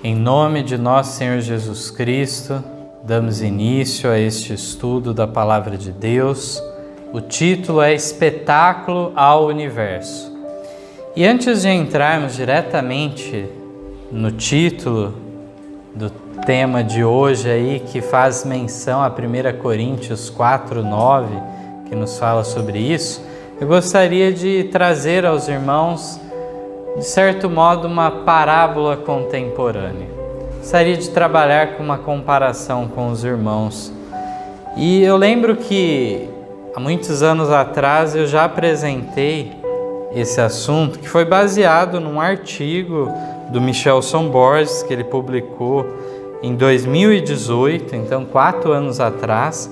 Em nome de nosso Senhor Jesus Cristo, damos início a este estudo da Palavra de Deus. O título é Espetáculo ao Universo. E antes de entrarmos diretamente no título do tema de hoje aí, que faz menção a 1 Coríntios 4:9, que nos fala sobre isso, eu gostaria de trazer aos irmãos, de certo modo, uma parábola contemporânea. Gostaria de trabalhar com uma comparação com os irmãos. E eu lembro que há muitos anos atrás eu já apresentei esse assunto, que foi baseado num artigo do Michelson Borges, que ele publicou em 2018, então 4 anos atrás,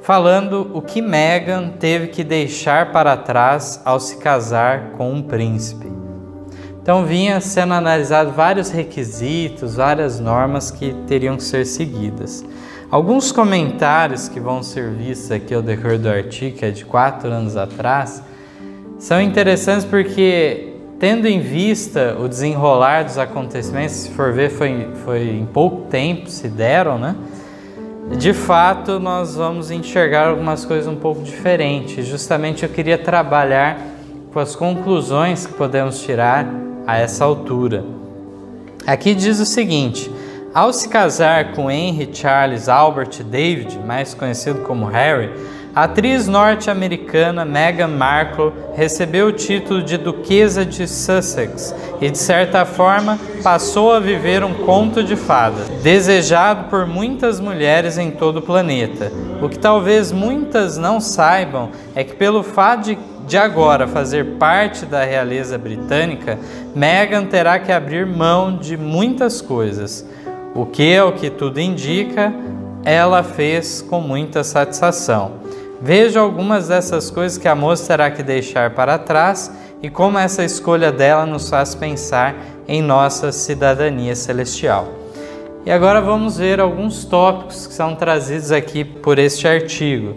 falando o que Meghan teve que deixar para trás ao se casar com um príncipe. Então vinha sendo analisado vários requisitos, várias normas que teriam que ser seguidas. Alguns comentários que vão ser vistos aqui ao decorrer do artigo, que é de 4 anos atrás, são interessantes porque, tendo em vista o desenrolar dos acontecimentos, se for ver, foi em pouco tempo se deram, né? De fato, nós vamos enxergar algumas coisas um pouco diferentes. Justamente eu queria trabalhar com as conclusões que podemos tirar a essa altura. Aqui diz o seguinte: ao se casar com Henry Charles Albert David, mais conhecido como Harry, a atriz norte-americana Meghan Markle recebeu o título de Duquesa de Sussex e, de certa forma, passou a viver um conto de fadas, desejado por muitas mulheres em todo o planeta. O que talvez muitas não saibam é que, pelo fato de agora fazer parte da realeza britânica, Meghan terá que abrir mão de muitas coisas, o que, ao que tudo indica, ela fez com muita satisfação. Veja algumas dessas coisas que a moça terá que deixar para trás e como essa escolha dela nos faz pensar em nossa cidadania celestial. E agora vamos ver alguns tópicos que são trazidos aqui por este artigo.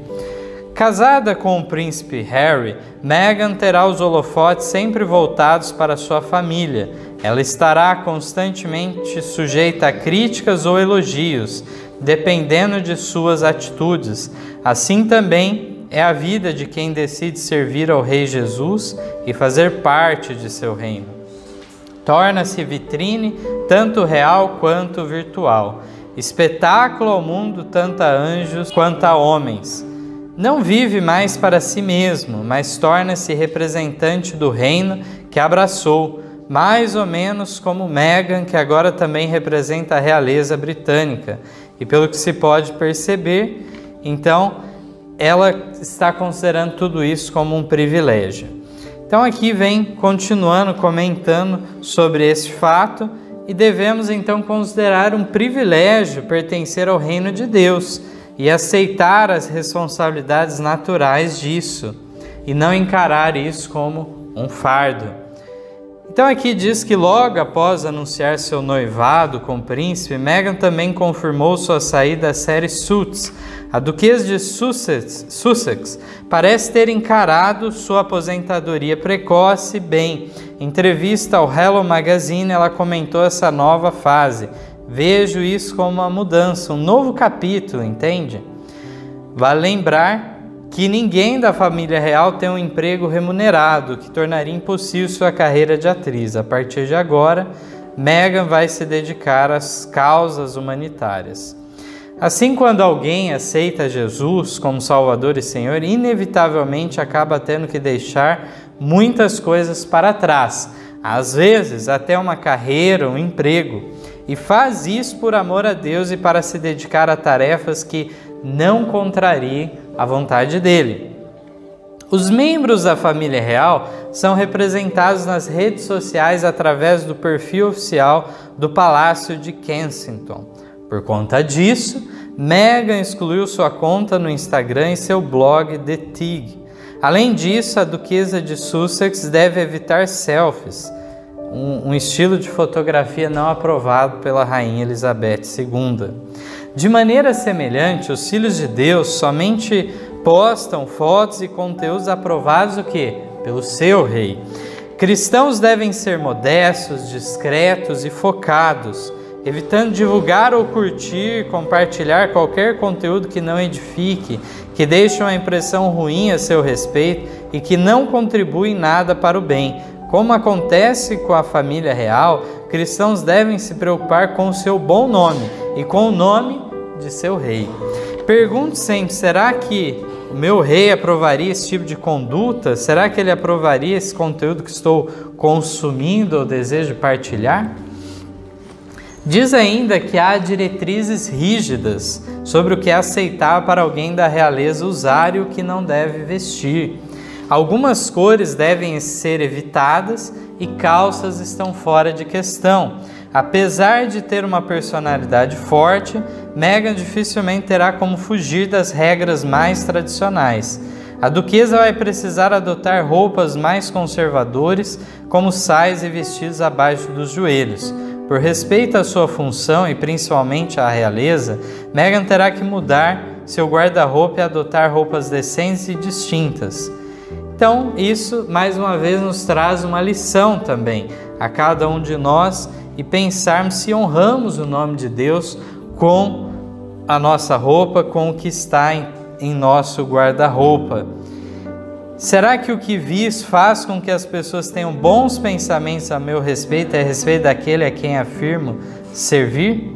Casada com o príncipe Harry, Meghan terá os holofotes sempre voltados para sua família. Ela estará constantemente sujeita a críticas ou elogios, dependendo de suas atitudes. Assim também é a vida de quem decide servir ao Rei Jesus e fazer parte de seu reino. Torna-se vitrine tanto real quanto virtual, espetáculo ao mundo tanto a anjos quanto a homens. Não vive mais para si mesmo, mas torna-se representante do reino que abraçou, mais ou menos como Meghan, que agora também representa a realeza britânica. E pelo que se pode perceber, então, ela está considerando tudo isso como um privilégio. Então aqui vem continuando comentando sobre esse fato e devemos então considerar um privilégio pertencer ao reino de Deus e aceitar as responsabilidades naturais disso e não encarar isso como um fardo. Então aqui diz que logo após anunciar seu noivado com o príncipe, Meghan também confirmou sua saída da série Suits. A duquesa de Sussex parece ter encarado sua aposentadoria precoce bem. Em entrevista ao Hello Magazine, ela comentou essa nova fase. Vejo isso como uma mudança, um novo capítulo, entende? Vale lembrar que ninguém da família real tem um emprego remunerado, que tornaria impossível sua carreira de atriz. A partir de agora, Meghan vai se dedicar às causas humanitárias. Assim, quando alguém aceita Jesus como Salvador e Senhor, inevitavelmente acaba tendo que deixar muitas coisas para trás, às vezes até uma carreira, um emprego, e faz isso por amor a Deus e para se dedicar a tarefas que não contrariem a vontade dele. Os membros da família real são representados nas redes sociais através do perfil oficial do Palácio de Kensington. Por conta disso, Meghan excluiu sua conta no Instagram e seu blog The Tig. Além disso, a duquesa de Sussex deve evitar selfies, um estilo de fotografia não aprovado pela rainha Elizabeth II. De maneira semelhante, os filhos de Deus somente postam fotos e conteúdos aprovados o quê? Pelo seu rei. Cristãos devem ser modestos, discretos e focados. evitando divulgar ou curtir, compartilhar qualquer conteúdo que não edifique, que deixe uma impressão ruim a seu respeito e que não contribui em nada para o bem. Como acontece com a família real, cristãos devem se preocupar com o seu bom nome e com o nome de seu rei. Pergunto sempre, será que o meu rei aprovaria esse tipo de conduta? Será que ele aprovaria esse conteúdo que estou consumindo ou desejo partilhar? Diz ainda que há diretrizes rígidas sobre o que é aceitável para alguém da realeza usar e o que não deve vestir. Algumas cores devem ser evitadas e calças estão fora de questão. Apesar de ter uma personalidade forte, Meghan dificilmente terá como fugir das regras mais tradicionais. A duquesa vai precisar adotar roupas mais conservadoras, como saias e vestidos abaixo dos joelhos. Por respeito à sua função e principalmente à realeza, Meghan terá que mudar seu guarda-roupa e adotar roupas decentes e distintas. Então, isso mais uma vez nos traz uma lição também a cada um de nós e pensarmos se honramos o nome de Deus com a nossa roupa, com o que está em nosso guarda-roupa. Será que o que vis faz com que as pessoas tenham bons pensamentos a meu respeito e a respeito daquele a quem afirmo servir?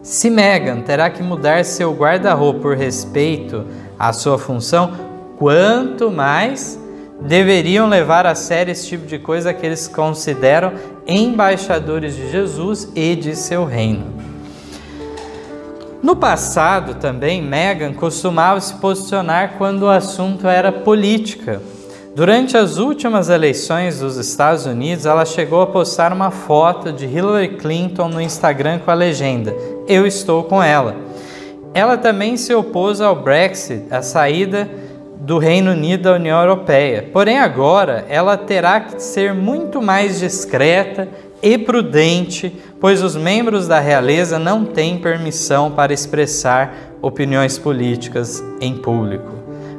Se Meghan terá que mudar seu guarda-roupa por respeito à sua função, quanto mais deveriam levar a sério esse tipo de coisa que eles consideram embaixadores de Jesus e de seu reino. No passado também, Meghan costumava se posicionar quando o assunto era política. Durante as últimas eleições dos Estados Unidos, ela chegou a postar uma foto de Hillary Clinton no Instagram com a legenda "Eu estou com ela". Ela também se opôs ao Brexit, a saída do Reino Unido da União Europeia. Porém, agora ela terá que ser muito mais discreta e prudente, pois os membros da realeza não têm permissão para expressar opiniões políticas em público.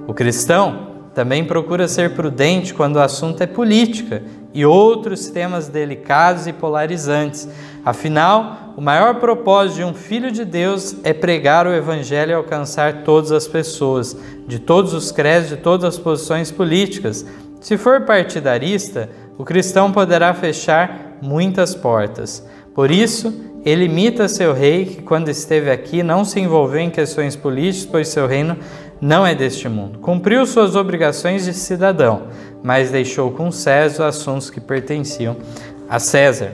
O cristão também procura ser prudente quando o assunto é política e outros temas delicados e polarizantes. Afinal, o maior propósito de um filho de Deus é pregar o evangelho e alcançar todas as pessoas, de todos os credos, de todas as posições políticas. Se for partidarista, o cristão poderá fechar muitas portas. Por isso, ele imita seu rei, que quando esteve aqui não se envolveu em questões políticas, pois seu reino não é deste mundo. Cumpriu suas obrigações de cidadão, mas deixou com César os assuntos que pertenciam a César.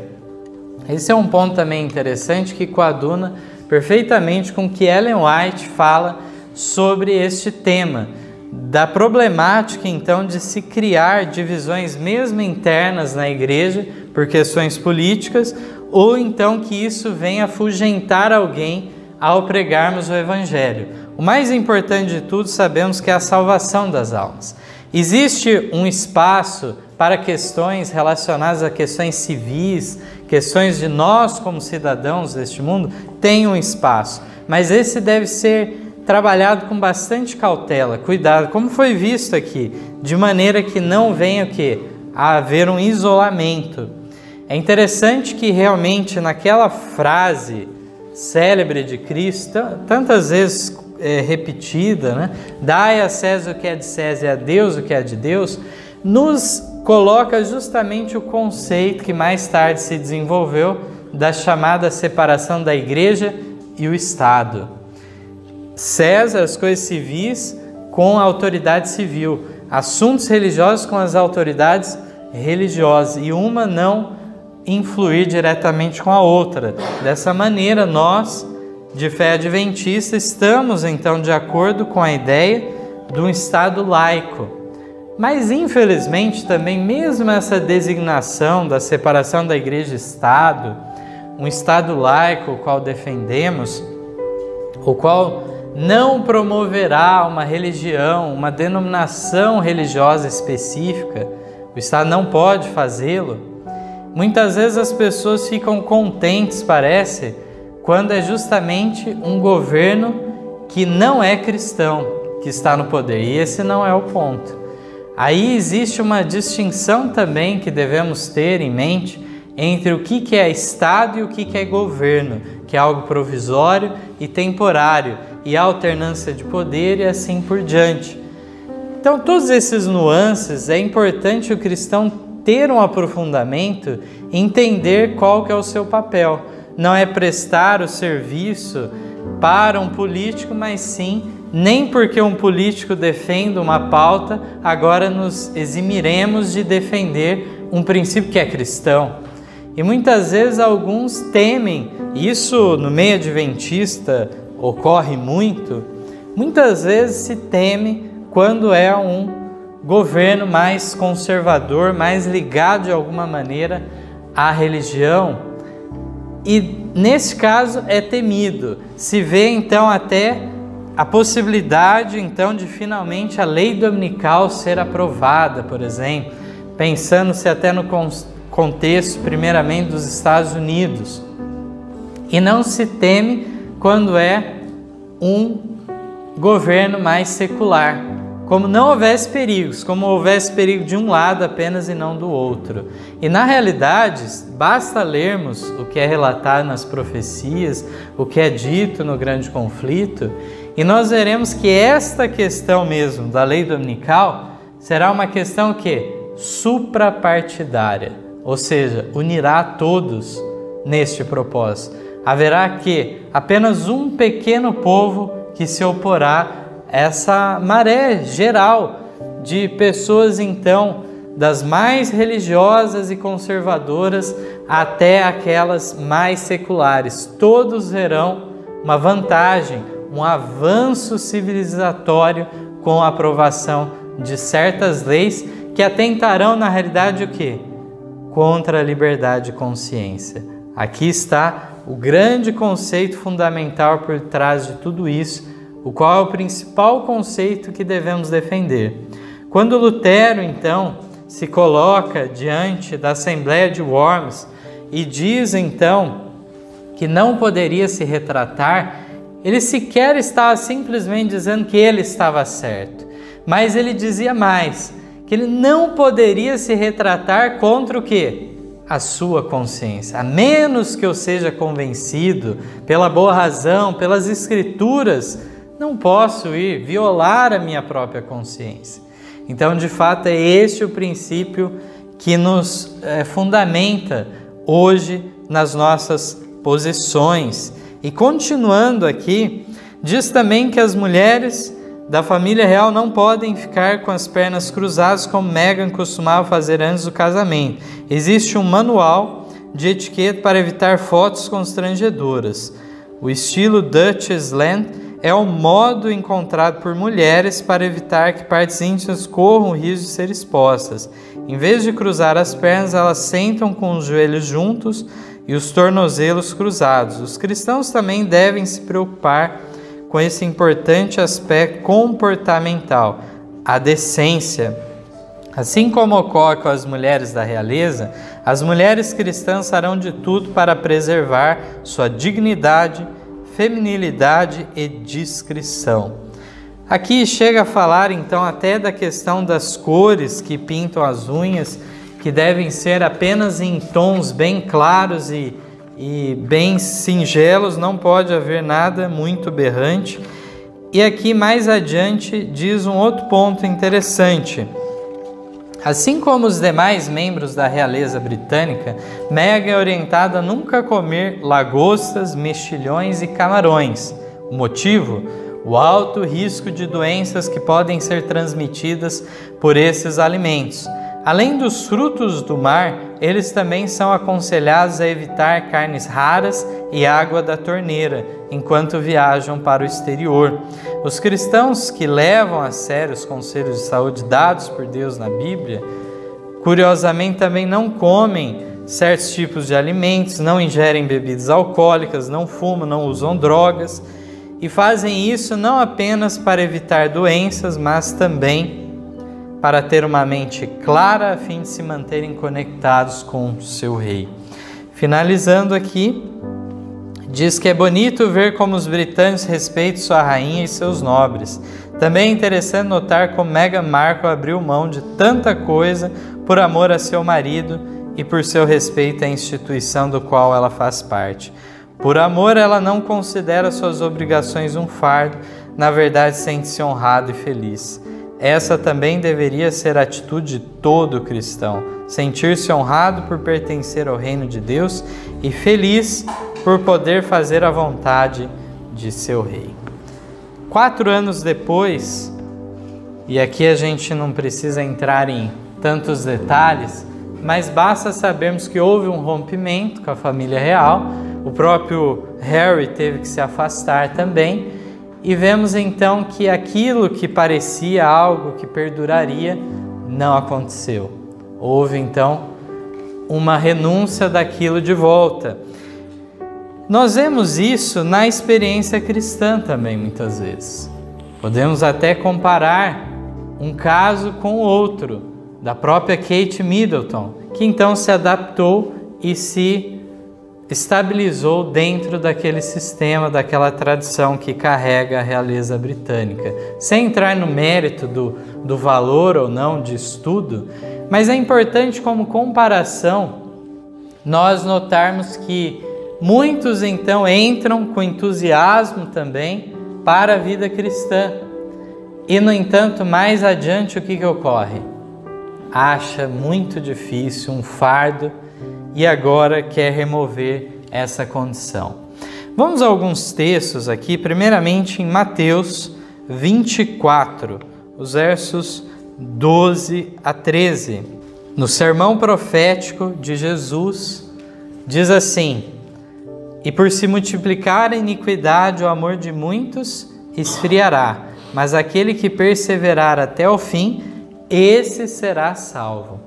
Esse é um ponto também interessante que coaduna perfeitamente com o que Ellen White fala sobre este tema, da problemática então de se criar divisões mesmo internas na igreja por questões políticas, ou então que isso venha afugentar alguém ao pregarmos o evangelho. O mais importante de tudo, sabemos que é a salvação das almas. Existe um espaço para questões relacionadas a questões civis, questões de nós como cidadãos deste mundo, tem um espaço, mas esse deve ser trabalhado com bastante cautela, cuidado, como foi visto aqui, de maneira que não venha a haver um isolamento. É interessante que realmente naquela frase célebre de Cristo, tantas vezes repetida, né? Dai a César o que é de César e a Deus o que é de Deus, nos coloca justamente o conceito que mais tarde se desenvolveu da chamada separação da igreja e o Estado. César, as coisas civis com a autoridade civil, assuntos religiosos com as autoridades religiosas, e uma não influir diretamente com a outra. Dessa maneira, nós, de fé adventista, estamos então de acordo com a ideia de um Estado laico. Mas, infelizmente, também mesmo essa designação da separação da igreja e Estado, um Estado laico, o qual defendemos, o qual não promoverá uma religião, uma denominação religiosa específica, o Estado não pode fazê-lo. Muitas vezes as pessoas ficam contentes, parece, quando é justamente um governo que não é cristão que está no poder, e esse não é o ponto. Aí existe uma distinção também que devemos ter em mente entre o que é Estado e o que é governo, que é algo provisório e temporário, e a alternância de poder e assim por diante. Então, todos esses nuances, é importante o cristão ter um aprofundamento e entender qual que é o seu papel. Não é prestar o serviço para um político, mas sim, nem porque um político defenda uma pauta, agora nos eximiremos de defender um princípio que é cristão. E muitas vezes alguns temem, isso no meio adventista ocorre muito, muitas vezes se teme quando é um governo mais conservador, mais ligado de alguma maneira à religião. E nesse caso é temido. Se vê então até a possibilidade então de finalmente a lei dominical ser aprovada, por exemplo, pensando-se até no contexto primeiramente dos Estados Unidos. E não se teme quando é um governo mais secular, como não houvesse perigos, como houvesse perigo de um lado apenas e não do outro. E na realidade, basta lermos o que é relatado nas profecias, o que é dito no grande conflito, e nós veremos que esta questão mesmo da lei dominical será uma questão que suprapartidária, ou seja, unirá todos neste propósito. Haverá que apenas um pequeno povo que se oporá essa maré geral de pessoas, então, das mais religiosas e conservadoras até aquelas mais seculares. Todos verão uma vantagem, um avanço civilizatório com a aprovação de certas leis que atentarão, na realidade, o quê? Contra a liberdade de consciência. Aqui está o grande conceito fundamental por trás de tudo isso, o qual é o principal conceito que devemos defender. Quando Lutero, então, se coloca diante da Assembleia de Worms e diz, então, que não poderia se retratar, ele sequer estava simplesmente dizendo que ele estava certo, mas ele dizia mais, que ele não poderia se retratar contra o quê? A sua consciência. A menos que eu seja convencido pela boa razão, pelas escrituras, não posso ir violar a minha própria consciência. Então, de fato, é este o princípio que nos fundamenta hoje nas nossas posições. E continuando aqui, diz também que as mulheres da família real não podem ficar com as pernas cruzadas como Meghan costumava fazer antes do casamento. Existe um manual de etiqueta para evitar fotos constrangedoras. O estilo Dutch Slant é o modo encontrado por mulheres para evitar que partes íntimas corram o risco de ser expostas. Em vez de cruzar as pernas, elas sentam com os joelhos juntos e os tornozelos cruzados. Os cristãos também devem se preocupar com esse importante aspecto comportamental, a decência. Assim como ocorre com as mulheres da realeza, as mulheres cristãs farão de tudo para preservar sua dignidade, feminilidade e discrição. Aqui chega a falar então até da questão das cores que pintam as unhas, que devem ser apenas em tons bem claros e bem singelos, não pode haver nada muito berrante. E aqui mais adiante diz um outro ponto interessante. Assim como os demais membros da realeza britânica, Meghan é orientada a nunca comer lagostas, mexilhões e camarões. O motivo? O alto risco de doenças que podem ser transmitidas por esses alimentos. Além dos frutos do mar, eles também são aconselhados a evitar carnes raras e água da torneira, enquanto viajam para o exterior. Os cristãos que levam a sério os conselhos de saúde dados por Deus na Bíblia, curiosamente também não comem certos tipos de alimentos, não ingerem bebidas alcoólicas, não fumam, não usam drogas, e fazem isso não apenas para evitar doenças, mas também para ter uma mente clara a fim de se manterem conectados com o seu rei. Finalizando aqui, diz que é bonito ver como os britânicos respeitam sua rainha e seus nobres. Também é interessante notar como Meghan Markle abriu mão de tanta coisa por amor a seu marido e por seu respeito à instituição do qual ela faz parte. Por amor, ela não considera suas obrigações um fardo, na verdade sente-se honrado e feliz. Essa também deveria ser a atitude de todo cristão, sentir-se honrado por pertencer ao reino de Deus e feliz por poder fazer a vontade de seu rei. 4 anos depois, e aqui a gente não precisa entrar em tantos detalhes, mas basta sabermos que houve um rompimento com a família real, o próprio Harry teve que se afastar também, e vemos então que aquilo que parecia algo que perduraria não aconteceu. Houve então uma renúncia daquilo de volta. Nós vemos isso na experiência cristã também muitas vezes. Podemos até comparar um caso com o outro, da própria Kate Middleton, que então se adaptou e se estabilizou dentro daquele sistema, daquela tradição que carrega a realeza britânica. Sem entrar no mérito do valor ou não de estudo, mas é importante como comparação nós notarmos que muitos então entram com entusiasmo também para a vida cristã. E no entanto, mais adiante o que ocorre? Acha muito difícil, um fardo, e agora quer remover essa condição. Vamos a alguns textos aqui, primeiramente em Mateus 24, os versos 12 a 13. No sermão profético de Jesus, diz assim: e por se multiplicar a iniquidade, o amor de muitos esfriará, mas aquele que perseverar até o fim, esse será salvo.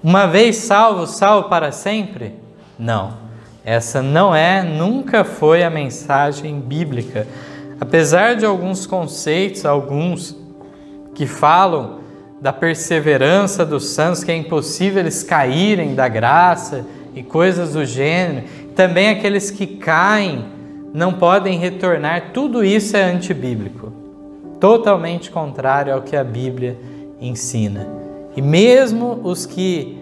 Uma vez salvo, salvo para sempre? Não. Essa nunca foi a mensagem bíblica. Apesar de alguns conceitos, alguns que falam da perseverança dos santos, que é impossível eles caírem da graça e coisas do gênero, também aqueles que caem não podem retornar, tudo isso é antibíblico. Totalmente contrário ao que a Bíblia ensina. E mesmo os que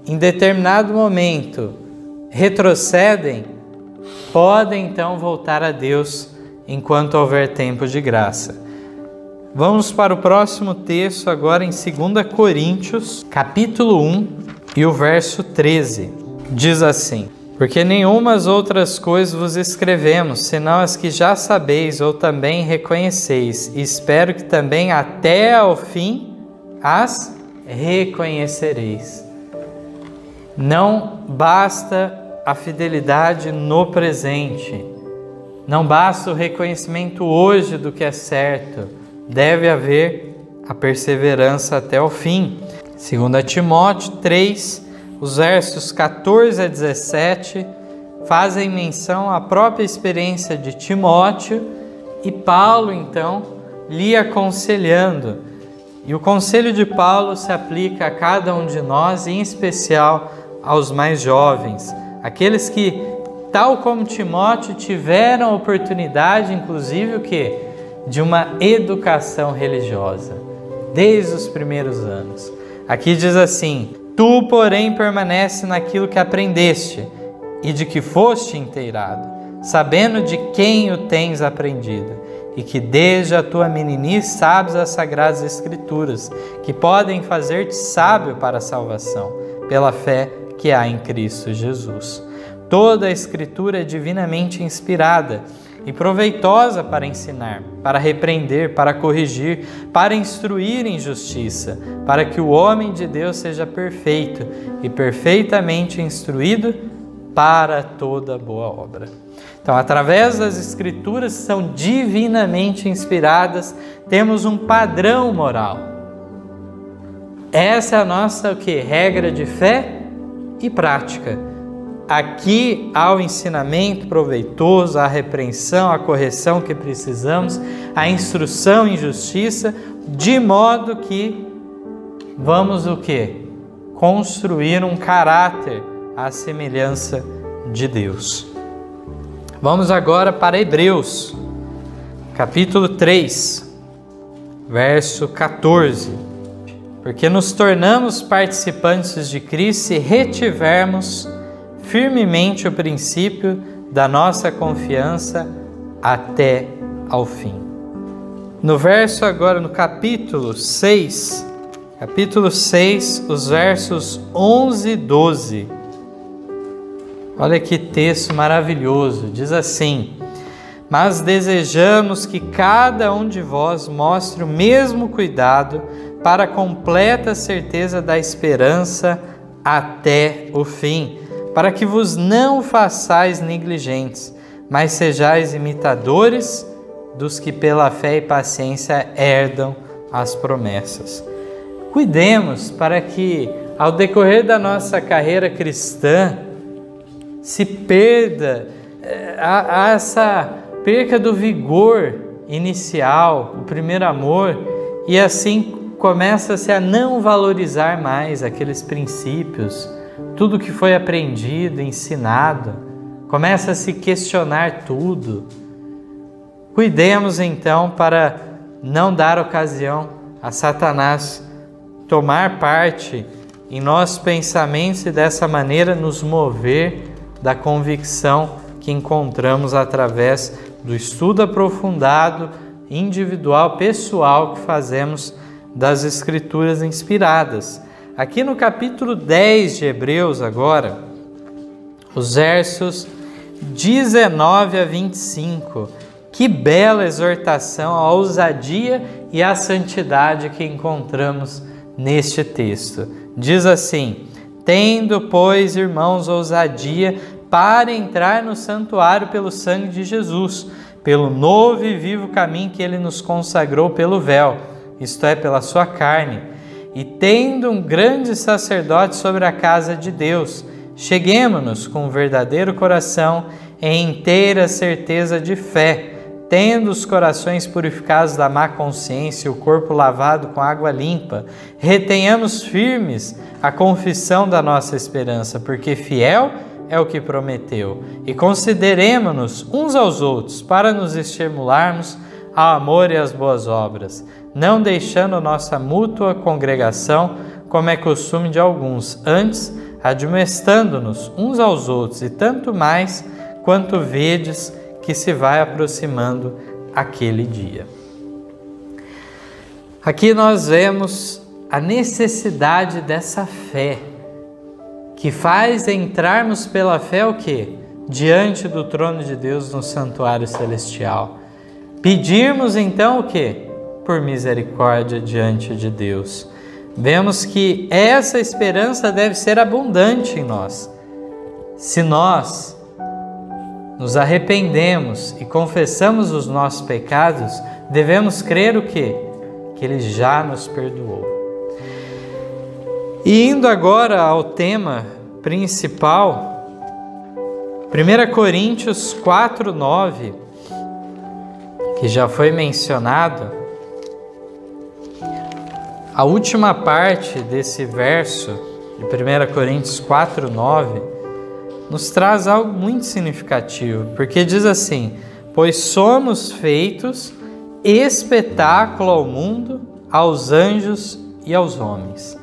em determinado momento retrocedem, podem então voltar a Deus enquanto houver tempo de graça. Vamos para o próximo texto agora em 2 Coríntios, capítulo 1 e o verso 13. Diz assim: porque nenhumas outras coisas vos escrevemos, senão as que já sabeis ou também reconheceis, e espero que também até ao fim as reconhecereis. Não basta a fidelidade no presente, não basta o reconhecimento hoje do que é certo, deve haver a perseverança até o fim. 2 Timóteo 3, os versos 14 a 17 fazem menção à própria experiência de Timóteo e Paulo então lhe aconselhando. E o conselho de Paulo se aplica a cada um de nós, em especial aos mais jovens, aqueles que, tal como Timóteo, tiveram a oportunidade, inclusive, o quê? De uma educação religiosa, desde os primeiros anos. Aqui diz assim: tu, porém, permanece naquilo que aprendeste e de que foste inteirado, sabendo de quem o tens aprendido, e que desde a tua meninice sabes as sagradas escrituras, que podem fazer-te sábio para a salvação, pela fé que há em Cristo Jesus. Toda a Escritura é divinamente inspirada e proveitosa para ensinar, para repreender, para corrigir, para instruir em justiça, para que o homem de Deus seja perfeito e perfeitamente instruído para toda boa obra. Então, através das Escrituras, que são divinamente inspiradas, temos um padrão moral. Essa é a nossa regra de fé e prática. Aqui há o ensinamento proveitoso, a repreensão, a correção que precisamos, a instrução em justiça, de modo que vamos construir um caráter à semelhança de Deus. Vamos agora para Hebreus, capítulo 3, verso 14. porque nos tornamos participantes de Cristo se retivermos firmemente o princípio da nossa confiança até ao fim. No verso agora, no capítulo 6, os versos 11 e 12. Olha que texto maravilhoso, diz assim: mas desejamos que cada um de vós mostre o mesmo cuidado para a completa certeza da esperança até o fim, para que vos não façais negligentes, mas sejais imitadores dos que pela fé e paciência herdam as promessas. Cuidemos para que, ao decorrer da nossa carreira cristã, se perda essa perca do vigor inicial, o primeiro amor, e assim começa-se a não valorizar mais aqueles princípios, tudo que foi aprendido, ensinado, começa a se questionar tudo. Cuidemos então para não dar ocasião a Satanás tomar parte em nossos pensamentos e dessa maneira nos mover da convicção que encontramos através do estudo aprofundado, individual, pessoal que fazemos das Escrituras inspiradas. Aqui no capítulo 10 de Hebreus agora, os versos 19 a 25, que bela exortação à ousadia e à santidade que encontramos neste texto. Diz assim: tendo, pois, irmãos, ousadia para entrar no santuário pelo sangue de Jesus, pelo novo e vivo caminho que ele nos consagrou pelo véu, isto é, pela sua carne, e tendo um grande sacerdote sobre a casa de Deus, cheguemo-nos com um verdadeiro coração em inteira certeza de fé, tendo os corações purificados da má consciência e o corpo lavado com água limpa, retenhamos firmes a confissão da nossa esperança, porque fiel é o que prometeu, e consideremo-nos uns aos outros para nos estimularmos ao amor e às boas obras, não deixando nossa mútua congregação, como é costume de alguns, antes admoestando-nos uns aos outros, e tanto mais quanto vedes que se vai aproximando aquele dia. Aqui nós vemos a necessidade dessa fé, que faz entrarmos pela fé o quê? Diante do trono de Deus no santuário celestial. Pedirmos então o quê? Por misericórdia diante de Deus. Vemos que essa esperança deve ser abundante em nós. Se nós nos arrependemos e confessamos os nossos pecados, devemos crer o quê? Que Ele já nos perdoou. E indo agora ao tema principal, 1 Coríntios 4:9, que já foi mencionado, a última parte desse verso de 1 Coríntios 4:9 nos traz algo muito significativo, porque diz assim: pois somos feitos espetáculo ao mundo, aos anjos e aos homens.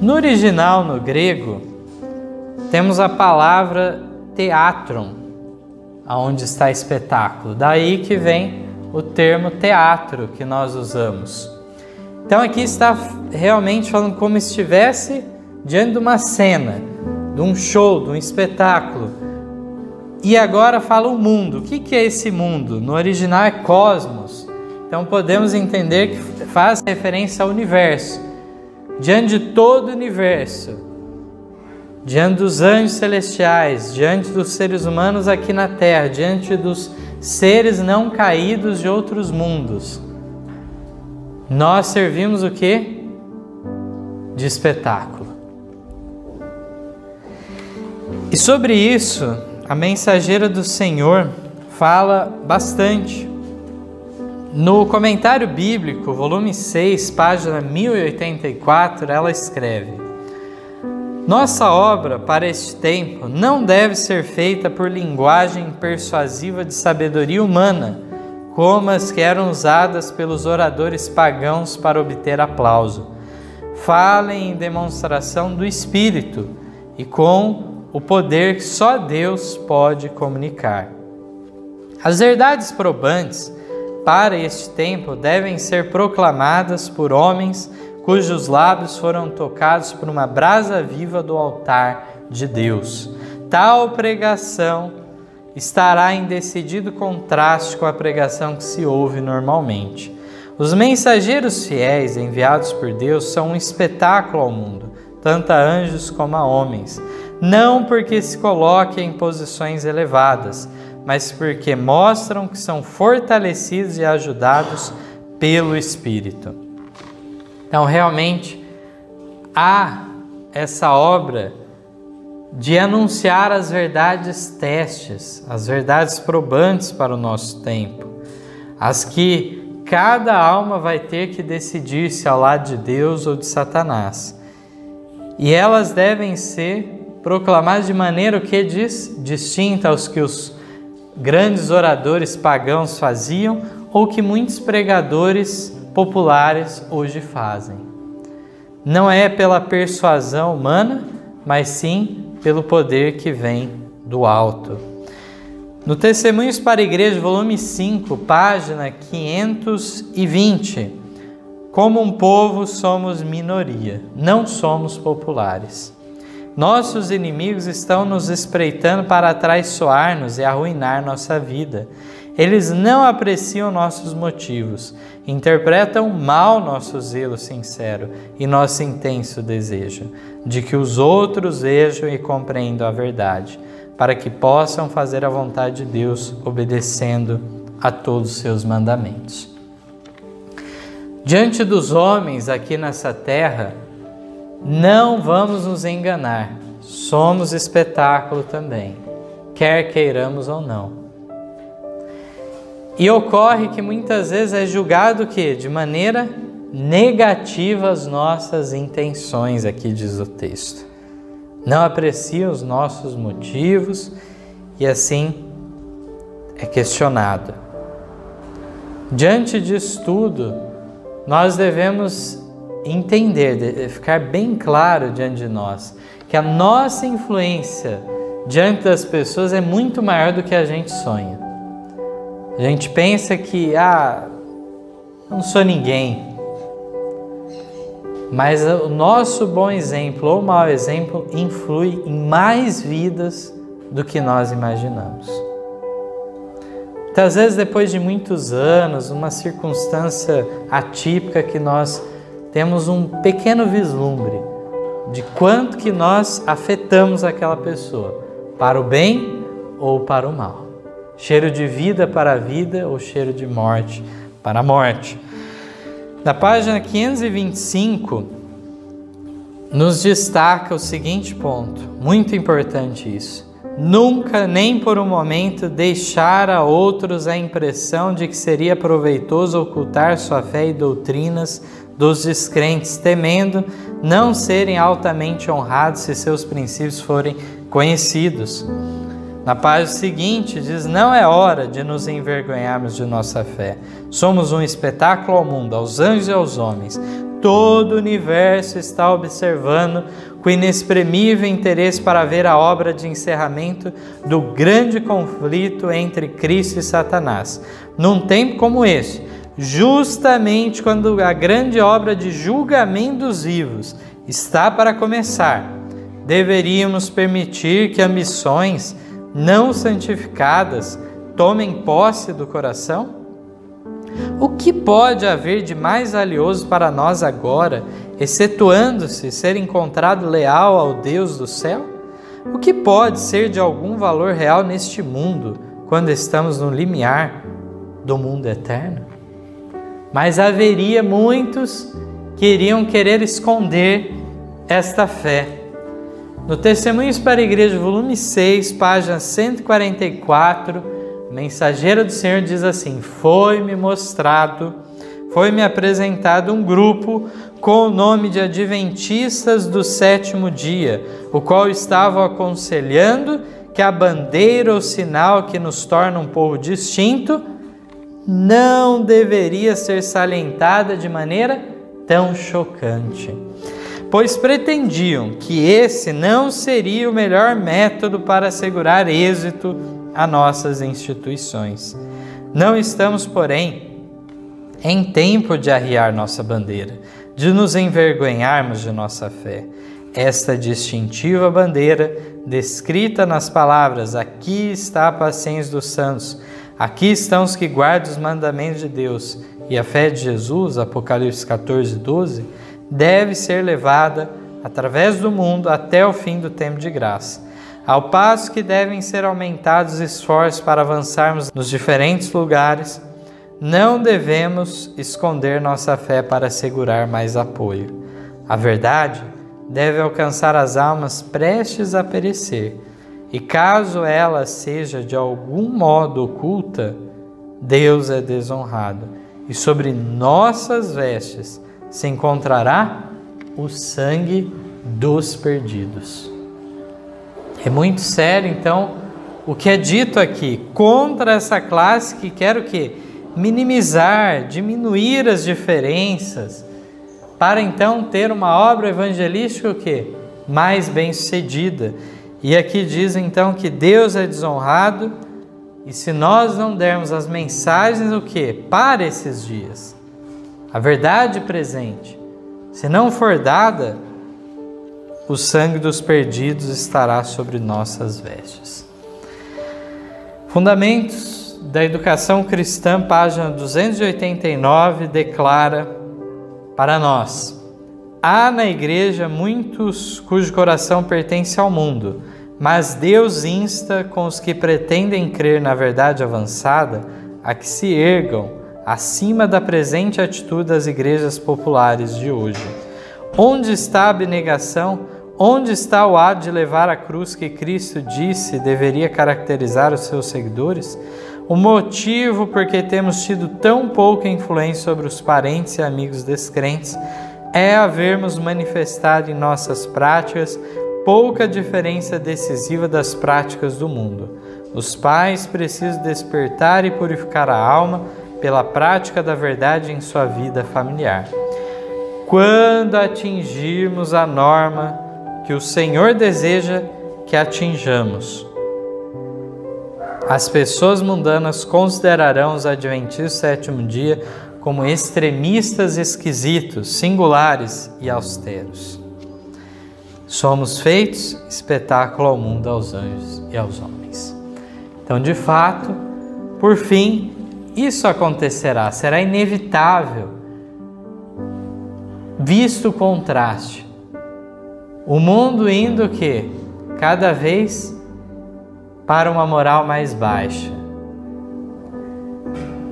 No original, no grego, temos a palavra teatron, aonde está espetáculo. Daí que vem o termo teatro que nós usamos. Então aqui está realmente falando como se estivesse diante de uma cena, de um show, de um espetáculo. E agora fala o mundo. O que é esse mundo? No original é cosmos. Então podemos entender que faz referência ao universo. Diante de todo o universo, diante dos anjos celestiais, diante dos seres humanos aqui na terra, diante dos seres não caídos de outros mundos, nós servimos o quê? De espetáculo. E sobre isso, a mensageira do Senhor fala bastante. No comentário bíblico, volume 6, página 1084, ela escreve: nossa obra para este tempo não deve ser feita por linguagem persuasiva de sabedoria humana, como as que eram usadas pelos oradores pagãos para obter aplauso, falem em demonstração do Espírito e com o poder que só Deus pode comunicar. As verdades probantes para este tempo devem ser proclamadas por homens cujos lábios foram tocados por uma brasa viva do altar de Deus. Tal pregação estará em decidido contraste com a pregação que se ouve normalmente. Os mensageiros fiéis enviados por Deus são um espetáculo ao mundo, tanto a anjos como a homens, não porque se coloquem em posições elevadas, mas porque mostram que são fortalecidos e ajudados pelo Espírito. Então, realmente, há essa obra de anunciar as verdades testes, as verdades probantes para o nosso tempo, as que cada alma vai ter que decidir se ao lado de Deus ou de Satanás. E elas devem ser proclamadas de maneira que diz distinta aos que os grandes oradores pagãos faziam ou que muitos pregadores populares hoje fazem. Não é pela persuasão humana, mas sim pelo poder que vem do alto. No Testemunhos para a Igreja, volume 5, página 520, como um povo somos minoria, não somos populares. Nossos inimigos estão nos espreitando para atraiçoar-nos e arruinar nossa vida. Eles não apreciam nossos motivos, interpretam mal nosso zelo sincero e nosso intenso desejo de que os outros vejam e compreendam a verdade, para que possam fazer a vontade de Deus, obedecendo a todos os seus mandamentos. Diante dos homens aqui nessa terra, não vamos nos enganar, somos espetáculo também, quer queiramos ou não. E ocorre que muitas vezes é julgado que de maneira negativa as nossas intenções, aqui diz o texto. Não apreciam os nossos motivos e assim é questionado. Diante disso tudo, nós devemos entender, ficar bem claro diante de nós, que a nossa influência diante das pessoas é muito maior do que a gente sonha. A gente pensa que, não sou ninguém. Mas o nosso bom exemplo ou mau exemplo influi em mais vidas do que nós imaginamos. Muitas vezes, depois de muitos anos, uma circunstância atípica que nós temos um pequeno vislumbre de quanto que nós afetamos aquela pessoa, para o bem ou para o mal. Cheiro de vida para a vida ou cheiro de morte para a morte. Na página 525, nos destaca o seguinte ponto, muito importante isso. Nunca, nem por um momento, deixar a outros a impressão de que seria proveitoso ocultar sua fé e doutrinas dos descrentes, temendo não serem altamente honrados se seus princípios forem conhecidos. Na página seguinte diz, não é hora de nos envergonharmos de nossa fé. Somos um espetáculo ao mundo, aos anjos e aos homens. Todo o universo está observando com inexprimível interesse para ver a obra de encerramento do grande conflito entre Cristo e Satanás. Num tempo como este, justamente quando a grande obra de julgamento dos vivos está para começar, deveríamos permitir que ambições não santificadas tomem posse do coração? O que pode haver de mais valioso para nós agora, excetuando-se ser encontrado leal ao Deus do céu? O que pode ser de algum valor real neste mundo, quando estamos no limiar do mundo eterno? Mas haveria muitos que iriam querer esconder esta fé. No Testemunhos para a Igreja, volume 6, página 144, o mensageiro do Senhor diz assim: foi-me apresentado um grupo com o nome de Adventistas do Sétimo Dia, o qual estavam aconselhando que a bandeira ou sinal que nos torna um povo distinto não deveria ser salientada de maneira tão chocante, pois pretendiam que esse não seria o melhor método para assegurar êxito a nossas instituições. Não estamos, porém, em tempo de arriar nossa bandeira, de nos envergonharmos de nossa fé. Esta distintiva bandeira, descrita nas palavras: aqui está a paciência dos santos, aqui estão os que guardam os mandamentos de Deus, e a fé de Jesus, Apocalipse 14, 12, deve ser levada através do mundo até o fim do tempo de graça. Ao passo que devem ser aumentados os esforços para avançarmos nos diferentes lugares, não devemos esconder nossa fé para assegurar mais apoio. A verdade deve alcançar as almas prestes a perecer, e caso ela seja de algum modo oculta, Deus é desonrado, e sobre nossas vestes se encontrará o sangue dos perdidos. É muito sério, então, o que é dito aqui contra essa classe que quer o quê? Minimizar, diminuir as diferenças, para então ter uma obra evangelística o quê? Mais bem sucedida. E aqui diz então que Deus é desonrado, e se nós não dermos as mensagens o quê? Para esses dias, a verdade presente, se não for dada, o sangue dos perdidos estará sobre nossas vestes. Fundamentos da Educação Cristã, página 289, declara para nós: há na igreja muitos cujo coração pertence ao mundo, mas Deus insta com os que pretendem crer na verdade avançada a que se ergam acima da presente atitude das igrejas populares de hoje. Onde está a abnegação? Onde está o ato de levar a cruz que Cristo disse deveria caracterizar os seus seguidores? O motivo por que temos tido tão pouca influência sobre os parentes e amigos descrentes é havermos manifestado em nossas práticas pouca diferença decisiva das práticas do mundo. Os pais precisam despertar e purificar a alma pela prática da verdade em sua vida familiar. Quando atingirmos a norma que o Senhor deseja que atinjamos, as pessoas mundanas considerarão os adventistas do sétimo dia como extremistas esquisitos, singulares e austeros. Somos feitos espetáculo ao mundo, aos anjos e aos homens. Então, de fato, por fim, isso acontecerá, será inevitável, visto o contraste. O mundo indo o quê? Cada vez para uma moral mais baixa.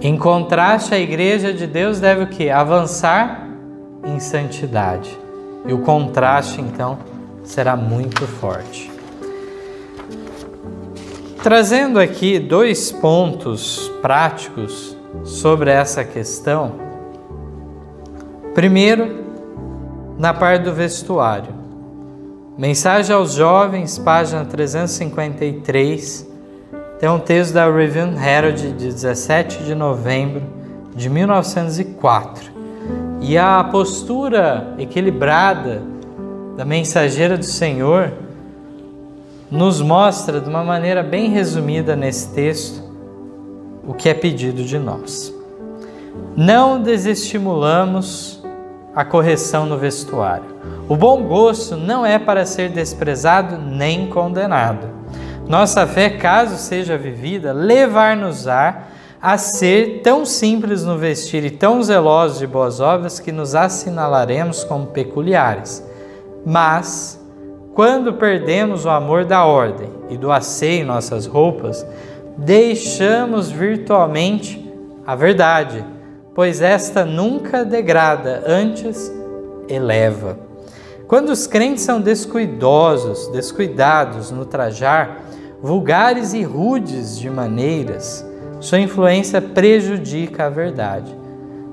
Em contraste, a igreja de Deus deve o quê? Avançar em santidade. E o contraste, então, será muito forte. Trazendo aqui 2 pontos práticos sobre essa questão. Primeiro, na parte do vestuário. Mensagem aos Jovens, página 353, tem um texto da Review Herald de 17 de novembro de 1904. E a postura equilibrada da mensageira do Senhor nos mostra de uma maneira bem resumida nesse texto o que é pedido de nós. Não desestimulamos a correção no vestuário. O bom gosto não é para ser desprezado nem condenado. Nossa fé, caso seja vivida, levar-nos-á a ser tão simples no vestir e tão zelosos de boas obras que nos assinalaremos como peculiares. Mas, quando perdemos o amor da ordem e do asseio em nossas roupas, deixamos virtualmente a verdade, pois esta nunca degrada, antes eleva. Quando os crentes são descuidados no trajar, vulgares e rudes de maneiras, sua influência prejudica a verdade.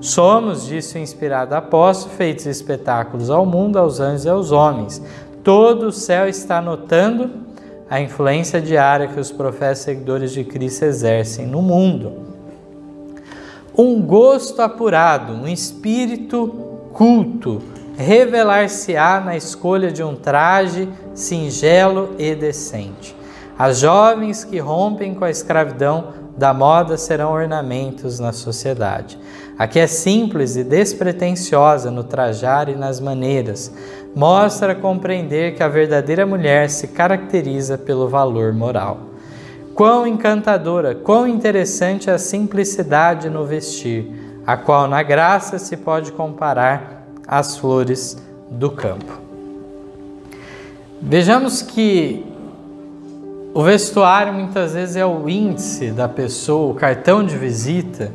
Somos, disse o inspirado apóstolo, feitos espetáculos ao mundo, aos anjos e aos homens. Todo o céu está notando a influência diária que os profetas seguidores de Cristo exercem no mundo. Um gosto apurado, um espírito culto, revelar-se-á na escolha de um traje singelo e decente. As jovens que rompem com a escravidão da moda serão ornamentos na sociedade. A que é simples e despretensiosa no trajar e nas maneiras, mostra compreender que a verdadeira mulher se caracteriza pelo valor moral. Quão encantadora, quão interessante a simplicidade no vestir, a qual na graça se pode comparar às flores do campo. Vejamos que o vestuário muitas vezes é o índice da pessoa, o cartão de visita,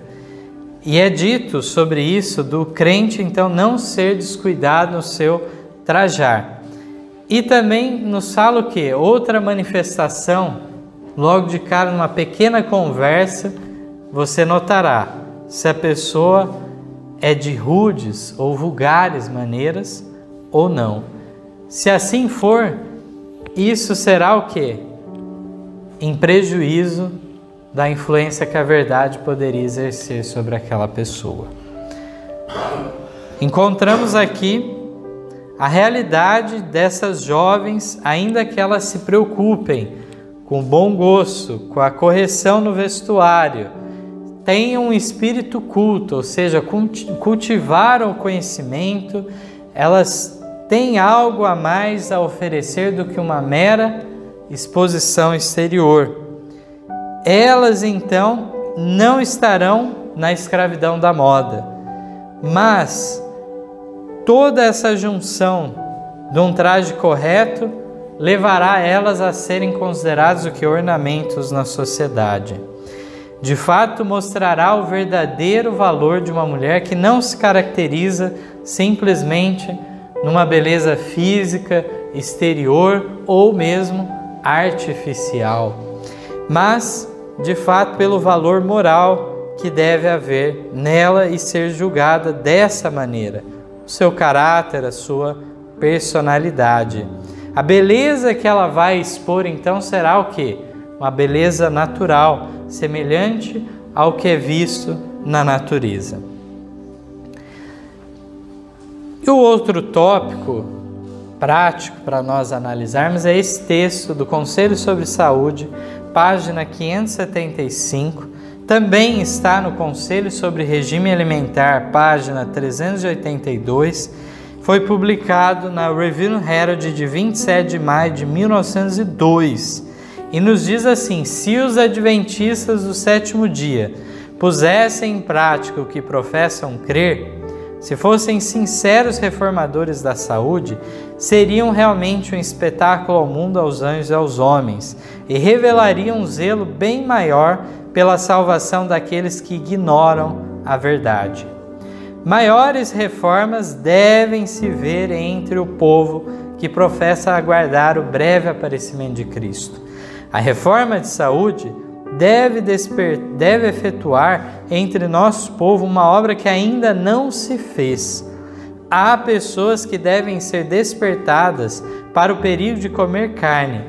e é dito sobre isso do crente então não ser descuidado no seu trajar. E também nos fala o quê? Outra manifestação, logo de cara numa pequena conversa, você notará se a pessoa é de rudes ou vulgares maneiras ou não. Se assim for, isso será o quê? Em prejuízo da influência que a verdade poderia exercer sobre aquela pessoa. Encontramos aqui a realidade dessas jovens, ainda que elas se preocupem com bom gosto, com a correção no vestuário, tenham um espírito culto, ou seja, cultivaram o conhecimento, elas têm algo a mais a oferecer do que uma mera exposição exterior. Elas então não estarão na escravidão da moda, mas toda essa junção de um traje correto levará elas a serem consideradas o que? Ornamentos na sociedade. De fato, mostrará o verdadeiro valor de uma mulher que não se caracteriza simplesmente numa beleza física, exterior ou mesmo artificial, mas de fato pelo valor moral que deve haver nela e ser julgada dessa maneira, o seu caráter, a sua personalidade. A beleza que ela vai expor então será o quê? Uma beleza natural, semelhante ao que é visto na natureza. E o outro tópico prático para nós analisarmos é esse texto do Conselho sobre Saúde, página 575, também está no Conselho sobre Regime Alimentar, página 382, foi publicado na Review Herald de 27 de maio de 1902 e nos diz assim: se os adventistas do sétimo dia pusessem em prática o que professam crer, se fossem sinceros reformadores da saúde, seriam realmente um espetáculo ao mundo, aos anjos e aos homens, e revelariam um zelo bem maior pela salvação daqueles que ignoram a verdade. Maiores reformas devem se ver entre o povo que professa aguardar o breve aparecimento de Cristo. A reforma de saúde deve efetuar entre nosso povo uma obra que ainda não se fez. Há pessoas que devem ser despertadas para o perigo de comer carne,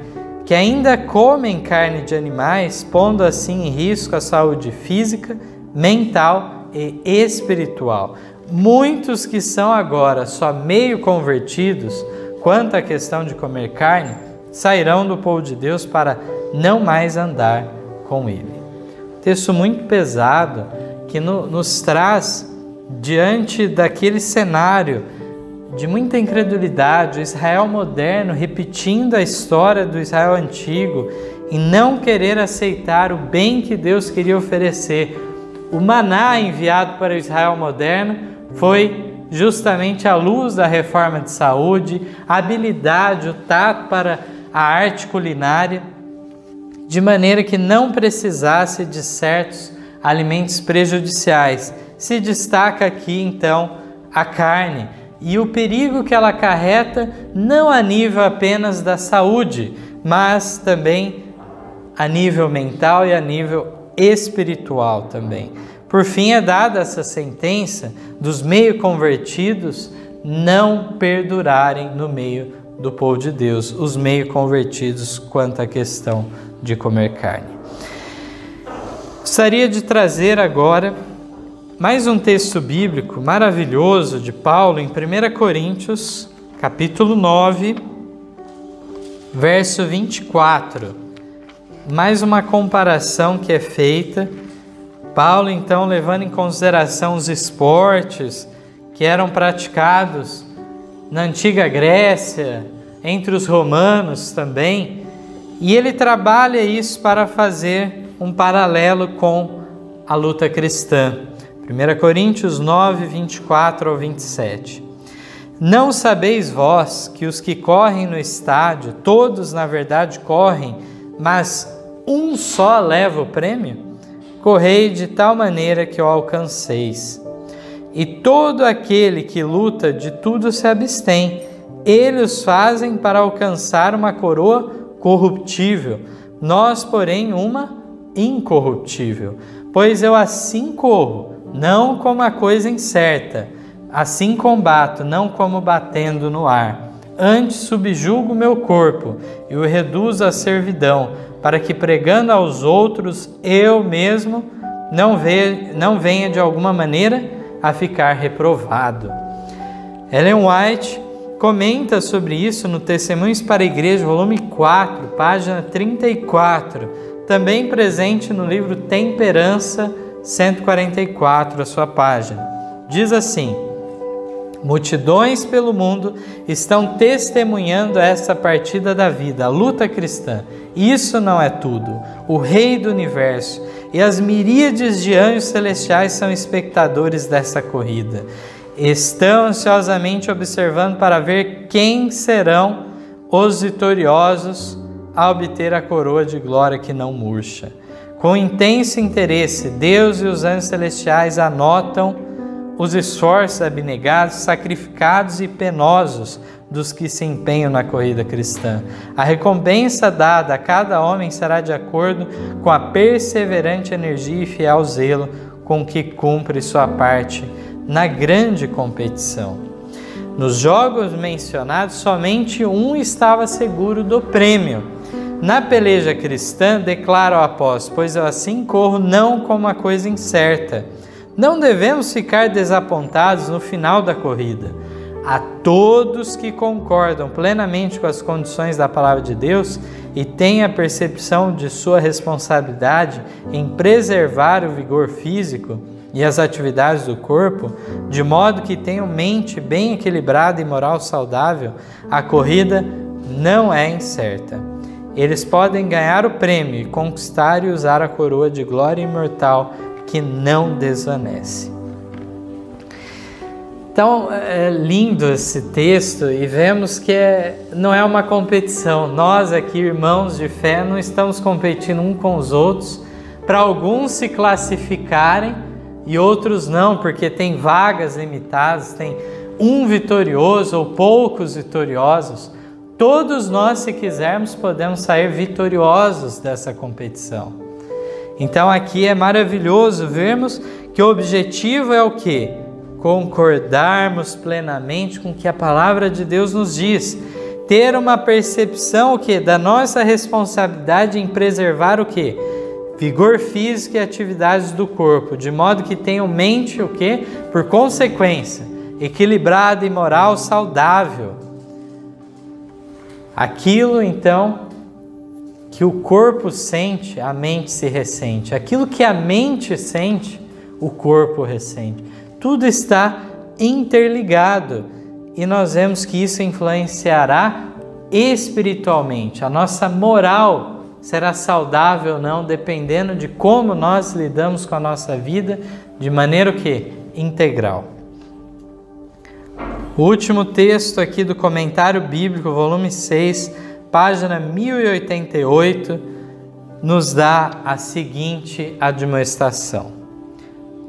que ainda comem carne de animais, pondo assim em risco a saúde física, mental e espiritual. Muitos que são agora só meio convertidos quanto à questão de comer carne, sairão do povo de Deus para não mais andar com ele. Texto muito pesado que nos traz diante daquele cenário de muita incredulidade, o Israel moderno repetindo a história do Israel antigo e não querer aceitar o bem que Deus queria oferecer. O maná enviado para o Israel moderno foi justamente a luz da reforma de saúde, a habilidade, o tato para a arte culinária, de maneira que não precisasse de certos alimentos prejudiciais. Se destaca aqui, então, a carne e o perigo que ela acarreta, não a nível apenas da saúde, mas também a nível mental e a nível espiritual também. Por fim, é dada essa sentença dos meio convertidos não perdurarem no meio do povo de Deus, os meio convertidos quanto à questão de comer carne. Gostaria de trazer agora mais um texto bíblico maravilhoso de Paulo em 1 Coríntios, capítulo 9, verso 24. Mais uma comparação que é feita. Paulo, então, levando em consideração os esportes que eram praticados na antiga Grécia, entre os romanos também, e ele trabalha isso para fazer um paralelo com a luta cristã. 1 Coríntios 9, 24 ao 27. Não sabeis vós que os que correm no estádio, todos na verdade correm, mas um só leva o prêmio? Correi de tal maneira que o alcanceis. E todo aquele que luta de tudo se abstém. Eles fazem para alcançar uma coroa corruptível, nós, porém, uma incorruptível. Pois eu assim corro, não como a coisa incerta, assim combato, não como batendo no ar. Antes subjugo meu corpo e o reduzo à servidão, para que pregando aos outros, eu mesmo não venha de alguma maneira a ficar reprovado. Ellen White comenta sobre isso no Testemunhos para a Igreja, volume 4, página 34, também presente no livro Temperança, 144, a sua página. Diz assim: multidões pelo mundo estão testemunhando essa partida da vida, a luta cristã. Isso não é tudo. O Rei do Universo e as miríades de anjos celestiais são espectadores dessa corrida. Estão ansiosamente observando para ver quem serão os vitoriosos a obter a coroa de glória que não murcha. Com intenso interesse, Deus e os anjos celestiais anotam os esforços abnegados, sacrificados e penosos dos que se empenham na corrida cristã. A recompensa dada a cada homem será de acordo com a perseverante energia e fiel zelo com que cumpre sua parte na grande competição. Nos jogos mencionados, somente um estava seguro do prêmio. Na peleja cristã, declara o apóstolo: pois eu assim corro, não como uma coisa incerta. Não devemos ficar desapontados no final da corrida. A todos que concordam plenamente com as condições da palavra de Deus e têm a percepção de sua responsabilidade em preservar o vigor físico e as atividades do corpo, de modo que tenham mente bem equilibrada e moral saudável, a corrida não é incerta. Eles podem ganhar o prêmio e conquistar e usar a coroa de glória imortal que não desvanece. Então, é lindo esse texto e vemos que não é uma competição. Nós aqui, irmãos de fé, não estamos competindo uns com os outros para alguns se classificarem e outros não, porque tem vagas limitadas, tem um vitorioso ou poucos vitoriosos. Todos nós, se quisermos, podemos sair vitoriosos dessa competição. Então aqui é maravilhoso vermos que o objetivo é o quê? Concordarmos plenamente com o que a palavra de Deus nos diz. Ter uma percepção o quê? Da nossa responsabilidade em preservar o quê? Vigor físico e atividades do corpo, de modo que tenham mente o quê? Por consequência, equilibrada e moral saudável. Aquilo, então, que o corpo sente, a mente se ressente. Aquilo que a mente sente, o corpo ressente. Tudo está interligado e nós vemos que isso influenciará espiritualmente. A nossa moral será saudável ou não, dependendo de como nós lidamos com a nossa vida de maneira o quê? Integral. O último texto aqui do Comentário Bíblico, volume 6, página 1088, nos dá a seguinte admoestação: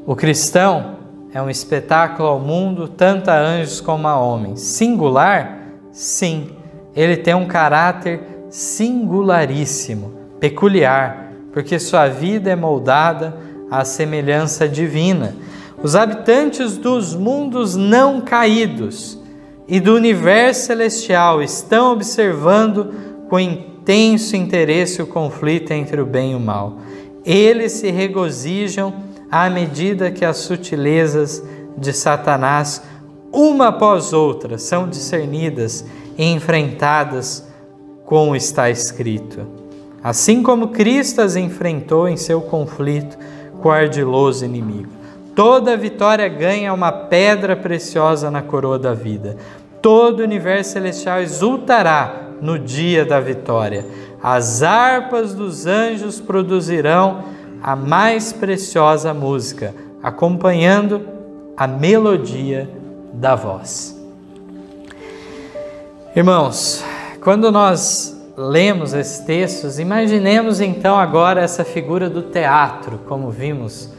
o cristão é um espetáculo ao mundo, tanto a anjos como a homens. Singular? Sim, ele tem um caráter singularíssimo, peculiar, porque sua vida é moldada à semelhança divina. Os habitantes dos mundos não caídos e do universo celestial estão observando com intenso interesse o conflito entre o bem e o mal. Eles se regozijam à medida que as sutilezas de Satanás, uma após outra, são discernidas e enfrentadas com o está escrito. Assim como Cristo as enfrentou em seu conflito com o ardiloso inimigo. Toda vitória ganha uma pedra preciosa na coroa da vida. Todo o universo celestial exultará no dia da vitória. As harpas dos anjos produzirão a mais preciosa música, acompanhando a melodia da voz. Irmãos, quando nós lemos esses textos, imaginemos então agora essa figura do teatro, como vimos,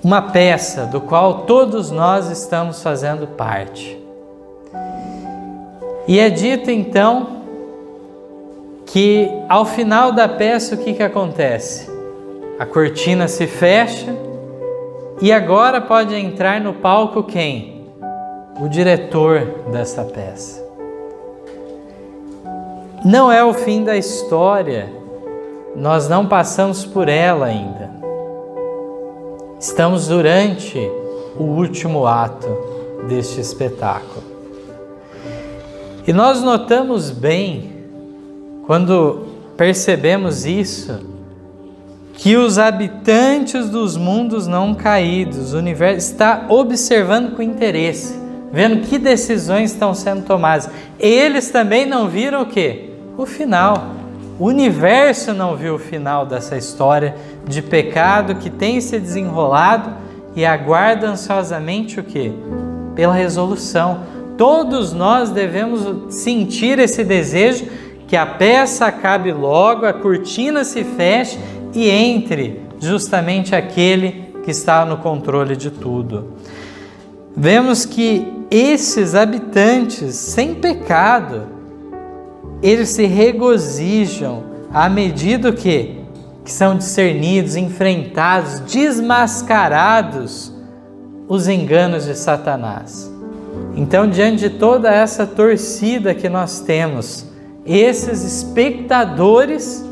uma peça do qual todos nós estamos fazendo parte. E é dito então que ao final da peça o que acontece? A cortina se fecha e agora pode entrar no palco quem? O diretor dessa peça. Não é o fim da história, nós não passamos por ela ainda. Estamos durante o último ato deste espetáculo. E nós notamos bem, quando percebemos isso, que os habitantes dos mundos não caídos, o universo, está observando com interesse, vendo que decisões estão sendo tomadas. Eles também não viram o quê? O final. O universo não viu o final dessa história de pecado que tem se desenrolado e aguarda ansiosamente o quê? Pela resolução. Todos nós devemos sentir esse desejo que a peça acabe logo, a cortina se feche e entre justamente aquele que está no controle de tudo. Vemos que esses habitantes sem pecado, eles se regozijam à medida que são discernidos, enfrentados, desmascarados os enganos de Satanás. Então, diante de toda essa torcida que nós temos, esses espectadores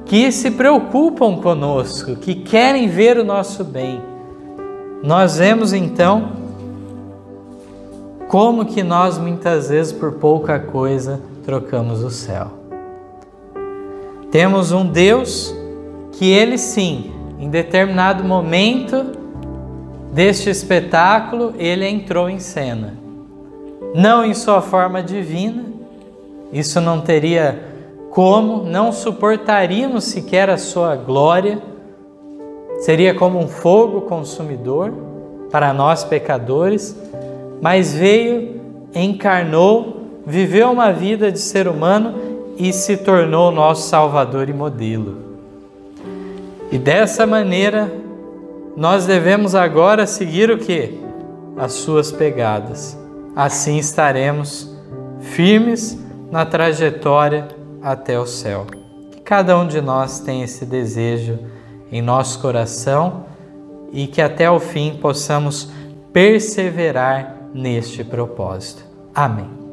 que se preocupam conosco, que querem ver o nosso bem, nós vemos então como que nós muitas vezes por pouca coisa trocamos o céu. Temos um Deus que ele sim, em determinado momento deste espetáculo, ele entrou em cena. Não em sua forma divina, isso não teria como, não suportaríamos sequer a sua glória, seria como um fogo consumidor para nós pecadores, mas veio, encarnou, viveu uma vida de ser humano e se tornou nosso Salvador e modelo. E dessa maneira, nós devemos agora seguir o quê? As suas pegadas. Assim estaremos firmes na trajetória até o céu. Que cada um de nós tenha esse desejo em nosso coração e que até o fim possamos perseverar neste propósito. Amém.